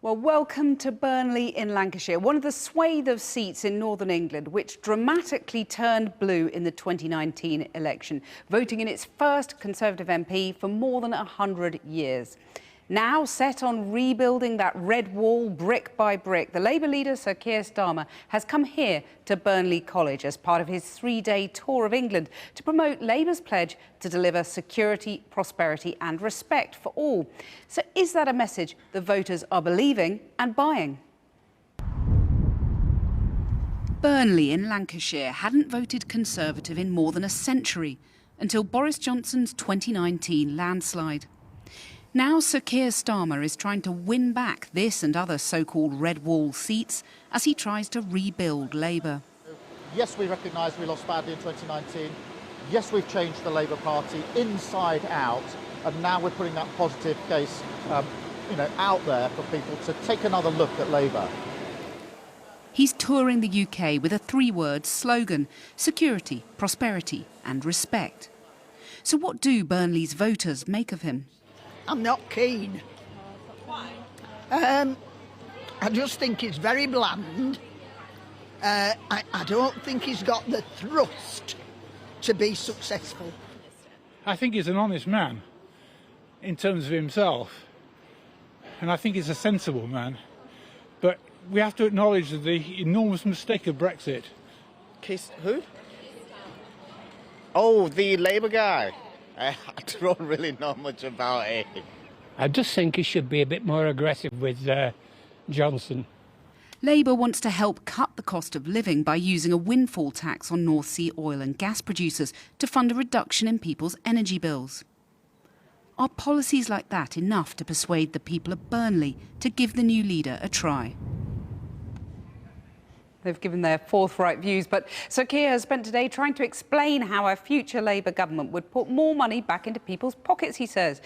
Well, welcome to Burnley in Lancashire, one of the swathe of seats in northern England which dramatically turned blue in the 2019 election, voting in its first Conservative MP for more than 100 years. Now set on rebuilding that red wall brick by brick, the Labour leader Sir Keir Starmer has come here to Burnley College as part of his three-day tour of England to promote Labour's pledge to deliver security, prosperity and respect for all. So is that a message the voters are believing and buying? Burnley in Lancashire hadn't voted Conservative in more than a century, until Boris Johnson's 2019 landslide. Now Sir Keir Starmer is trying to win back this and other so-called red wall seats as he tries to rebuild Labour. Yes, we recognise we lost badly in 2019. Yes, we've changed the Labour Party inside out, and now we're putting that positive case, out there for people to take another look at Labour. He's touring the UK with a three-word slogan: security, prosperity and respect. So what do Burnley's voters make of him? I'm not keen. Why? I just think he's very bland. I don't think he's got the thrust to be successful. I think he's an honest man in terms of himself, and I think he's a sensible man. But we have to acknowledge the enormous mistake of Brexit. Who? Oh, the Labour guy. I don't really know much about it. I just think he should be a bit more aggressive with Johnson. Labour wants to help cut the cost of living by using a windfall tax on North Sea oil and gas producers to fund a reduction in people's energy bills. Are policies like that enough to persuade the people of Burnley to give the new leader a try? They've given their forthright views, but Sir Keir has spent today trying to explain how a future Labour government would put more money back into people's pockets, he says.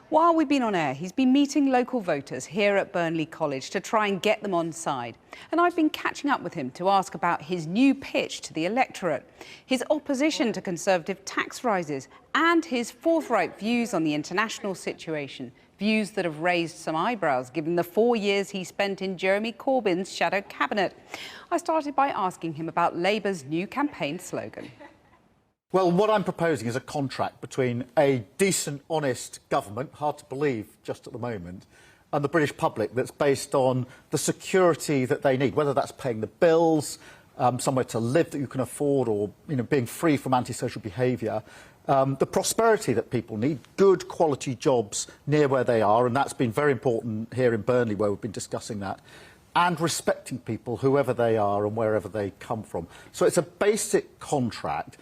While we've been on air, he's been meeting local voters here at Burnley College to try and get them on side. And I've been catching up with him to ask about his new pitch to the electorate, his opposition to Conservative tax rises, and his forthright views on the international situation. Views that have raised some eyebrows, given the 4 years he spent in Jeremy Corbyn's shadow cabinet. I started by asking him about Labour's new campaign slogan. Well, what I'm proposing is a contract between a decent, honest government, hard to believe just at the moment, and the British public that's based on the security that they need, whether that's paying the bills, somewhere to live that you can afford, or being free from antisocial behaviour. The prosperity that people need, good quality jobs near where they are, and that's been very important here in Burnley where we've been discussing that, and respecting people, whoever they are and wherever they come from. So it's a basic contract.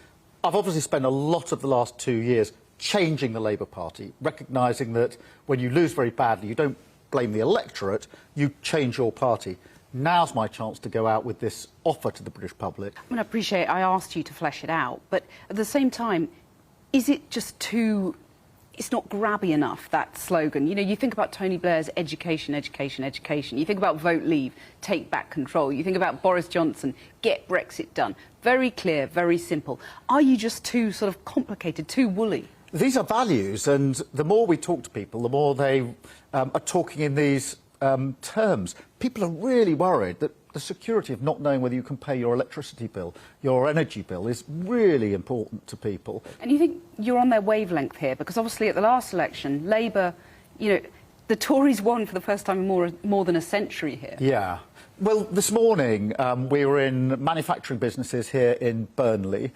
I've obviously spent a lot of the last 2 years changing the Labour Party, recognising that when you lose very badly, you don't blame the electorate, you change your party. Now's my chance to go out with this offer to the British public. I appreciate I asked you to flesh it out, but at the same time, is it just too... It's not grabby enough, that slogan. You think about Tony Blair's education, education, education. You think about vote leave, take back control. You think about Boris Johnson, get Brexit done. Very clear, very simple. Are you just too sort of complicated, too woolly? These are values, and the more we talk to people, the more they are talking in these terms. People are really worried that the security of not knowing whether you can pay your electricity bill, your energy bill, is really important to people. And you think you're on their wavelength here? Because obviously at the last election, Labour, the Tories won for the first time in more than a century here. Yeah. Well, this morning we were in manufacturing businesses here in Burnley,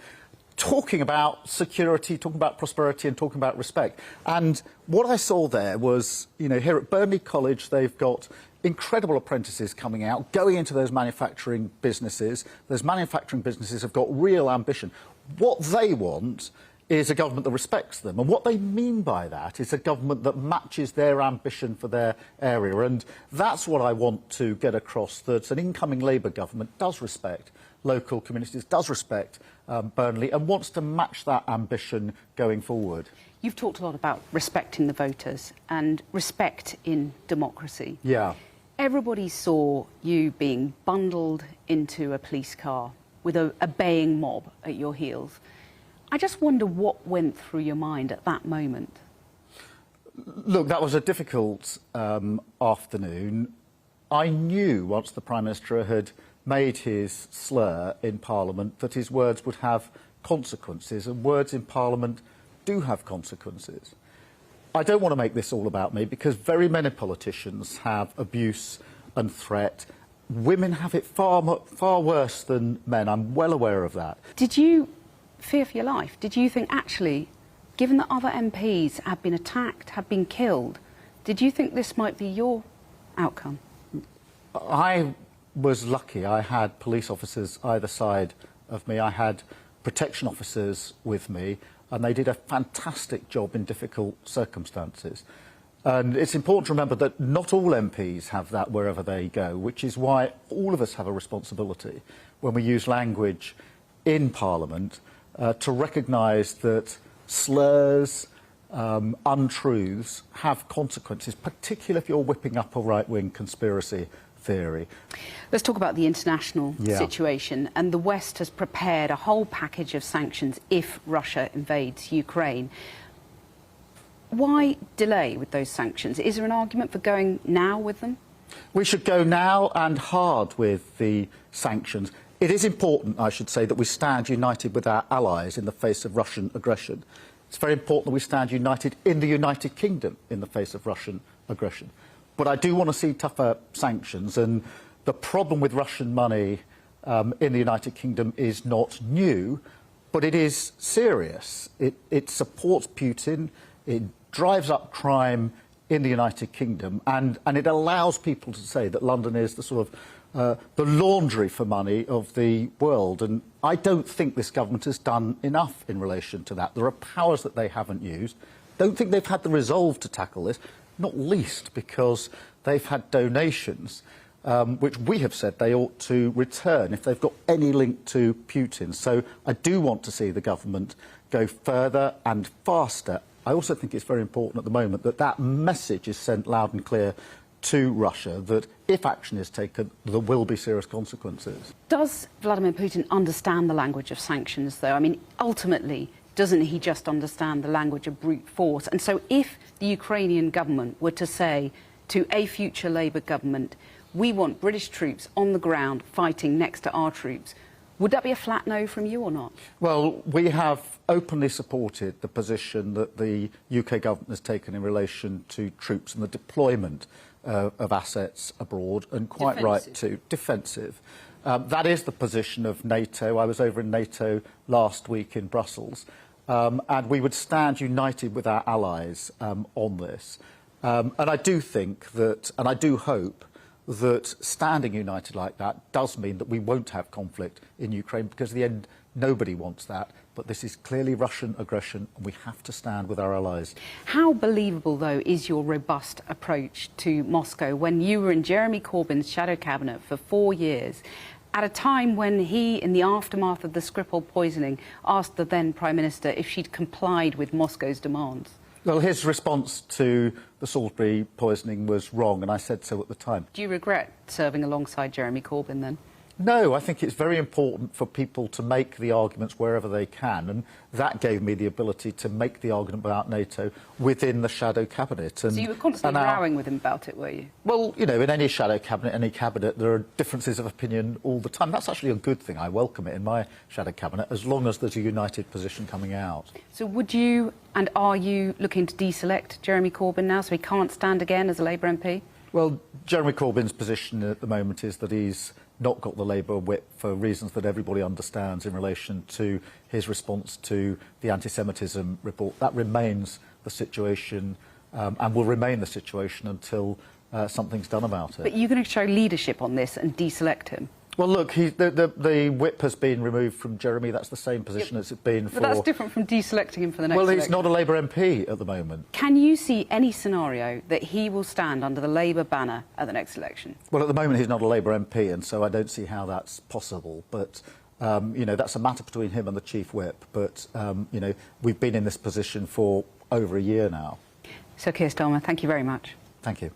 talking about security, talking about prosperity and talking about respect. And what I saw there was, here at Burnley College, they've got incredible apprentices coming out, going into those manufacturing businesses. Those manufacturing businesses have got real ambition. What they want is a government that respects them. And what they mean by that is a government that matches their ambition for their area. And that's what I want to get across, that an incoming Labour government does respect local communities, does respect Burnley, and wants to match that ambition going forward. You've talked a lot about respecting the voters and respect in democracy. Yeah. Everybody saw you being bundled into a police car with a baying mob at your heels. I just wonder what went through your mind at that moment. Look, that was a difficult afternoon. I knew once the Prime Minister had made his slur in Parliament that his words would have consequences, and words in Parliament do have consequences. I don't want to make this all about me, because very many politicians have abuse and threat. Women have it far worse than men. I'm well aware of that. Did you fear for your life? Did you think, actually, given that other MPs had been attacked, had been killed, did you think this might be your outcome? I was lucky. I had police officers either side of me. I had protection officers with me, and they did a fantastic job in difficult circumstances. And it's important to remember that not all MPs have that wherever they go, which is why all of us have a responsibility when we use language in Parliament to recognise that slurs, untruths have consequences, particularly if you're whipping up a right-wing conspiracy theory. Let's talk about the international situation. And the West has prepared a whole package of sanctions if Russia invades Ukraine. Why delay with those sanctions? Is there an argument for going now with them? We should go now and hard with the sanctions. It is important, I should say, that we stand united with our allies in the face of Russian aggression. It's very important that we stand united in the United Kingdom in the face of Russian aggression. But I do want to see tougher sanctions, and the problem with Russian money in the United Kingdom is not new, but it is serious. It supports Putin, it drives up crime in the United Kingdom, and it allows people to say that London is the sort of the laundry for money of the world. And I don't think this government has done enough in relation to that. There are powers that they haven't used. Don't think they've had the resolve to tackle this, not least because they've had donations which we have said they ought to return if they've got any link to Putin. So I do want to see the government go further and faster. I also think it's very important at the moment that that message is sent loud and clear to Russia, that if action is taken, there will be serious consequences. Does Vladimir Putin understand the language of sanctions, though? I mean, ultimately, doesn't he just understand the language of brute force? And so if the Ukrainian government were to say to a future Labour government, we want British troops on the ground fighting next to our troops, would that be a flat no from you or not? Well, we have openly supported the position that the UK government has taken in relation to troops and the deployment of assets abroad, and quite right to defensive. That is the position of NATO. I was over in NATO last week in Brussels, and we would stand united with our allies on this. And I do think that, and I do hope, that standing united like that does mean that we won't have conflict in Ukraine, because in the end, nobody wants that. But this is clearly Russian aggression, and we have to stand with our allies. How believable, though, is your robust approach to Moscow when you were in Jeremy Corbyn's shadow cabinet for 4 years, at a time when he, in the aftermath of the Skripal poisoning, asked the then Prime Minister if she'd complied with Moscow's demands? Well, his response to the Salisbury poisoning was wrong, and I said so at the time. Do you regret serving alongside Jeremy Corbyn, then? No, I think it's very important for people to make the arguments wherever they can, and that gave me the ability to make the argument about NATO within the shadow cabinet. And, so you were constantly rowing with him about it, were you? Well, you know, in any shadow cabinet, any cabinet, there are differences of opinion all the time. That's actually a good thing. I welcome it in my shadow cabinet, as long as there's a united position coming out. So would you, and are you, looking to deselect Jeremy Corbyn now, so he can't stand again as a Labour MP? Well, Jeremy Corbyn's position at the moment is that he's not got the Labour whip for reasons that everybody understands in relation to his response to the anti-Semitism report. That remains the situation and will remain the situation until something's done about it. But you're going to show leadership on this and deselect him? Well, look, the whip has been removed from Jeremy. That's the same position as it's been for... But that's different from deselecting him for the next election. Well, he's not a Labour MP at the moment. Can you see any scenario that he will stand under the Labour banner at the next election? Well, at the moment, he's not a Labour MP, and so I don't see how that's possible. But, you know, that's a matter between him and the Chief Whip. But, you know, we've been in this position for over a year now. Sir Keir Starmer, thank you very much. Thank you.